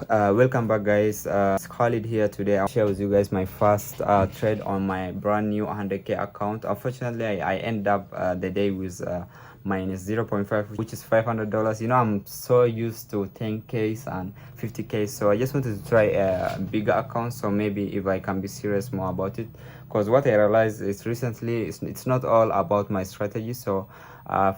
Welcome back, guys. It's Khalid here. Today I'll share with you guys my first trade on my brand new 100k account. Unfortunately, I end up the day with minus 0.5, which is $500. I'm so used to 10k and 50k, so I just wanted to try a bigger account, so maybe if I can be serious more about it. Because what I realized is recently it's not all about my strategy. So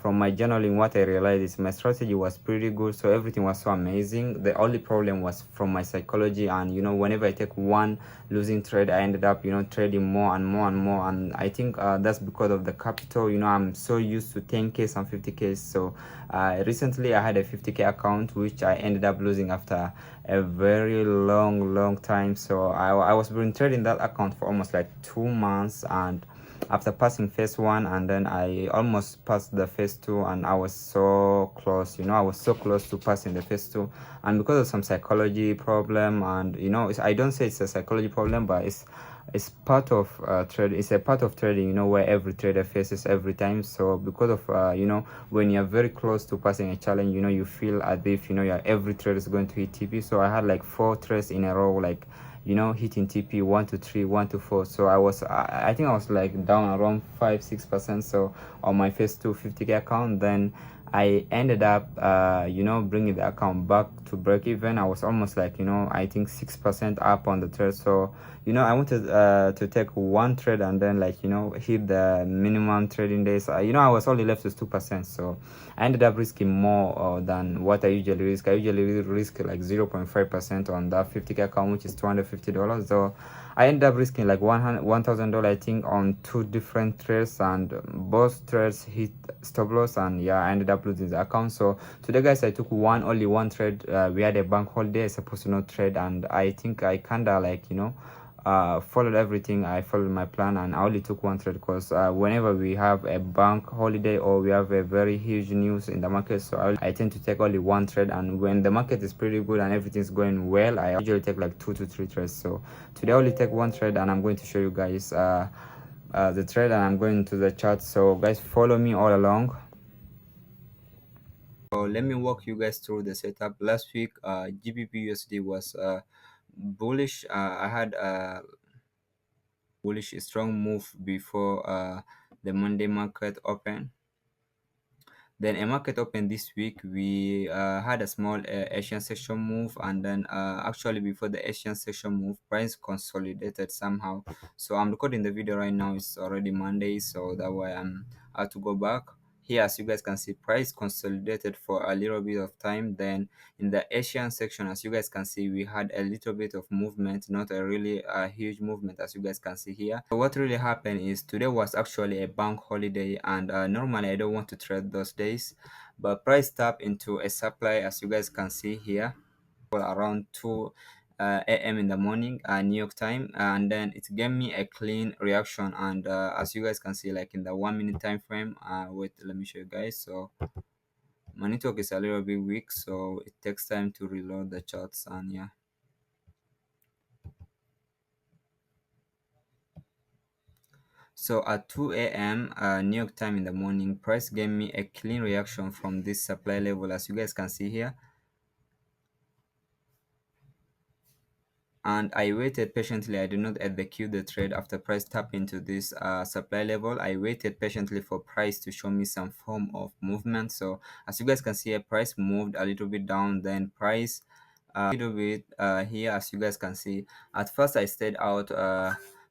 from my journaling, what I realized is my strategy was pretty good, so everything was so amazing. The only problem was from my psychology, and whenever I take one losing trade, I ended up trading more and more and more. And I think that's because of the capital. I'm so used to 10k and 50k. So recently I had a 50k account which I ended up losing after a very long time. So I was been trading that account for almost like 2 months, and after passing phase one, and then I almost passed the phase two, and I was so close. I was so close to passing the phase two, and because of some psychology problem, and I don't say it's a psychology problem, but it's part of trade. It's a part of trading, where every trader faces every time. So because of when you're very close to passing a challenge, you feel as if every trade is going to hit TP. So I had like 4 trades in a row, like hitting TP 1 to 3, 1 to 4. So I think I was like down around 5-6%. So on my first 250k account, then I ended up bringing the account back to break even. I was almost like I think 6% up on the trade. So I wanted to take one trade and then like hit the minimum trading days. I was only left with 2%. So I ended up risking more than what I usually risk. I usually risk like 0.5% on that 50k account, which is $250. So I ended up risking like $1,000, I think, on 2 different trades, and both trades hit stop loss, and yeah, I ended up losing the account. So today, guys, I took only one trade. We had a bank holiday. I supposed to not trade, and I think I kinda like followed everything. I followed my plan, and I only took one trade because whenever we have a bank holiday or we have a very huge news in the market, so I tend to take only one trade. And when the market is pretty good and everything's going well, I usually take like 2 to 3 trades. So today I only take one trade, and I'm going to show you guys the trade, and I'm going to the chart. So guys, follow me all along. So let me walk you guys through the setup. Last week GBP USD was bullish. I had bullish strong move before the Monday market open. Then a market open this week, we had a small Asian section move, and then actually before the Asian section move, price consolidated somehow. So I'm recording the video right now. It's already Monday, so that way I have to go back. Here, as you guys can see, price consolidated for a little bit of time. Then in the Asian section, as you guys can see, we had a little bit of movement, not a really huge movement, as you guys can see here. So what really happened is today was actually a bank holiday, and normally I don't want to trade those days, but price tap into a supply, as you guys can see here, for around 2 a.m. in the morning, New York time, and then it gave me a clean reaction. And as you guys can see, like in the 1 minute time frame, wait, let me show you guys. So my network is a little bit weak, so it takes time to reload the charts, and yeah. So at 2 a.m. New York time in the morning, price gave me a clean reaction from this supply level, as you guys can see here. And I waited patiently. I did not execute the trade after price tap into this supply level. I waited patiently for price to show me some form of movement. So as you guys can see, price moved a little bit down, then price a little bit here, as you guys can see. At first I stayed out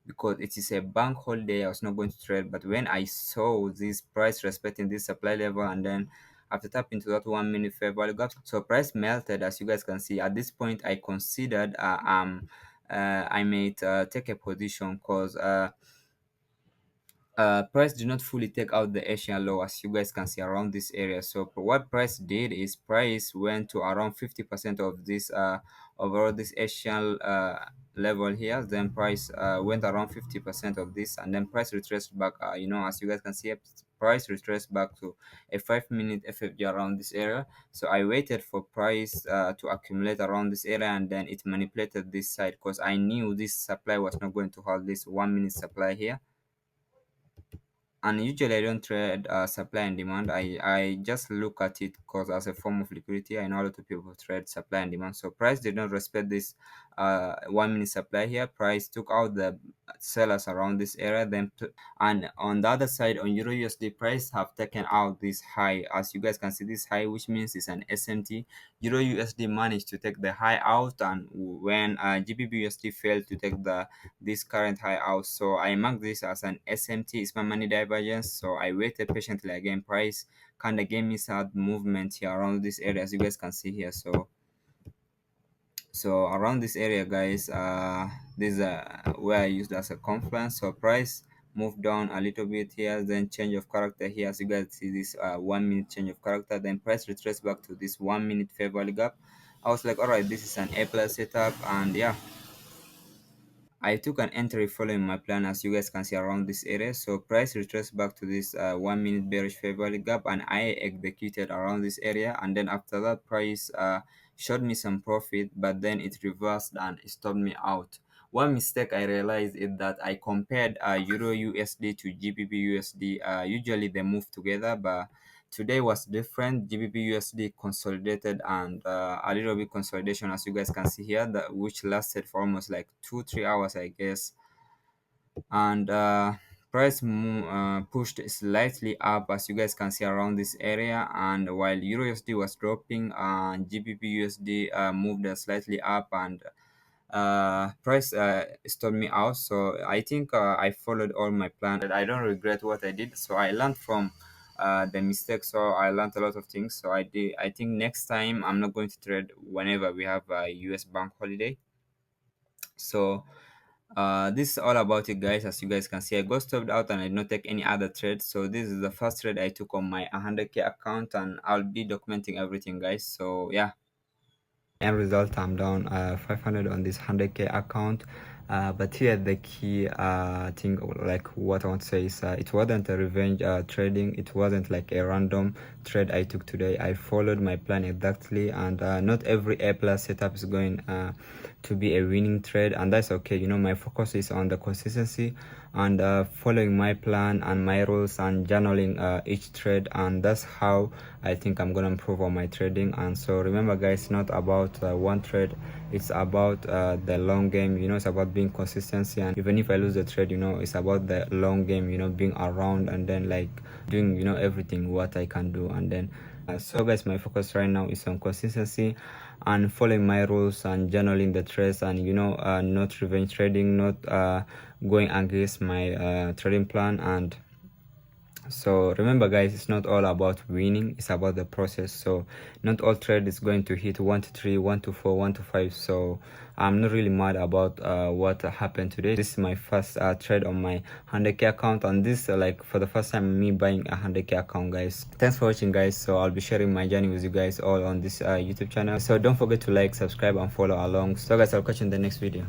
because it is a bank holiday. I was not going to trade, but when I saw this price respecting this supply level, and then after tapping into that 1 minute fair value gap, so price melted, as you guys can see. At this point I considered I may take a position, because price did not fully take out the Asian low, as you guys can see around this area. So what price did is price went to around 50% of this overall this Asian level here. Then price went around 50% of this, and then price retraced back. As you guys can see, price retraced back to a 5 minute FFG around this area. So I waited for price to accumulate around this area, and then it manipulated this side, because I knew this supply was not going to hold this 1 minute supply here. And usually I don't trade supply and demand. I just look at it because as a form of liquidity. I know a lot of people trade supply and demand. So price did not respect this 1 minute supply here. Price took out the sellers around this area, and on the other side on Euro USD, price have taken out this high. As you guys can see, this high, which means it's an SMT. Euro USD managed to take the high out, and when GBP USD failed to take this current high out, so I mark this as an SMT, is my money divergence. So I waited patiently. Again, price kind of gave me some movement here around this area, as you guys can see here. So around this area, guys, this is where I used as a confluence. So price moved down a little bit here, then change of character here, as you guys see this 1 minute change of character, then price retraced back to this 1 minute fair value gap. I was like, all right, this is an A plus setup, and yeah, I took an entry following my plan, as you guys can see around this area. So price retraced back to this 1 minute bearish fair value gap, and I executed around this area. And then after that, price showed me some profit, but then it reversed and it stopped me out. One mistake I realized is that I compared Euro USD to GBP USD. Usually they move together, but today was different. GBP USD consolidated, and a little bit consolidation, as you guys can see here, which lasted for almost like 2-3 hours, I guess. And price pushed slightly up, as you guys can see around this area. And while Euro USD was dropping, GBP USD moved slightly up, and price stalled me out. So I think I followed all my plan, and I don't regret what I did. So I learned from the mistake. So I learned a lot of things. So I think next time I'm not going to trade whenever we have a US bank holiday. So this is all about it, guys. As you guys can see, I got stopped out and I did not take any other trade. So this is the first trade I took on my 100k account, and I'll be documenting everything, guys. So yeah, end result, I'm down 500 on this 100k account. But here the key thing, like what I want to say is it wasn't a revenge trading. It wasn't like a random trade I took today. I followed my plan exactly, and not every A plus setup is going to be a winning trade, and that's okay. You know, my focus is on the consistency and following my plan and my rules and journaling each trade, and that's how I think I'm gonna improve on my trading. And so remember, guys, it's not about one trade, it's about the long game. You know, it's about being consistency, and even if I lose the trade, you know, it's about the long game, you know, being around and then like doing, you know, everything what I can do. And then so guys, my focus right now is on consistency and following my rules and journaling the trades, and you know, not revenge trading, not going against my trading plan. And so remember, guys, it's not all about winning, it's about the process. So not all trade is going to hit 1 to 3, 1 to 4, 1 to 5. So I'm not really mad about what happened today. This is my first trade on my 100k account, and this like for the first time me buying a 100k account, guys. Thanks for watching, guys. So I'll be sharing my journey with you guys all on this YouTube channel. So don't forget to like, subscribe, and follow along. So guys, I'll catch you in the next video.